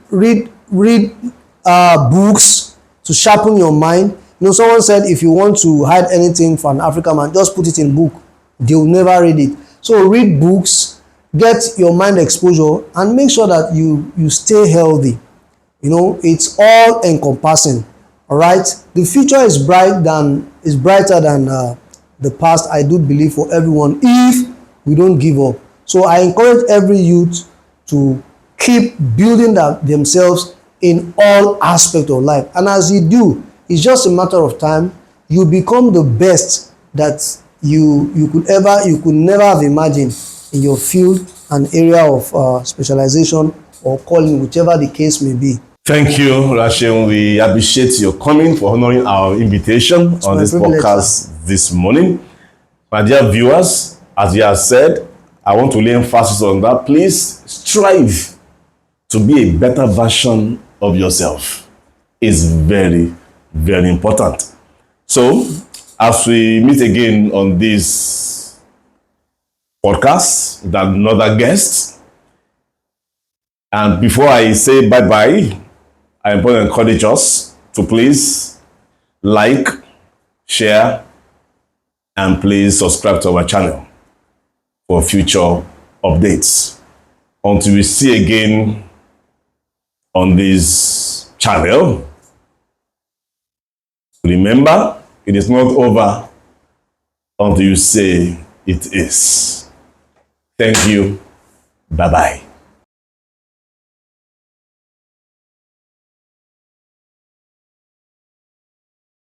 books to sharpen your mind. Someone said if you want to hide anything from an African man, just put it in book. They will never read it. So read books, get your mind exposure, and make sure that you stay healthy. It's all encompassing. All right, the future is brighter than the past. I do believe, for everyone, if we don't give up. So I encourage every youth to keep building themselves in all aspects of life. And as you do, it's just a matter of time. You become the best that you could never have imagined in your field and area of specialization or calling, whichever the case may be. Thank you, Rachel. We appreciate your coming, for honoring our invitation on this podcast this morning. My dear viewers, as you have said, I want to lay emphasis on that. Please strive to be a better version of yourself. It's very, very important. So, as we meet again on this podcast with another guest, and before I say bye-bye, I want to encourage us to please like, share, and please subscribe to our channel for future updates. Until we see again on this channel, remember, it is not over until you say it is. Thank you. Bye-bye.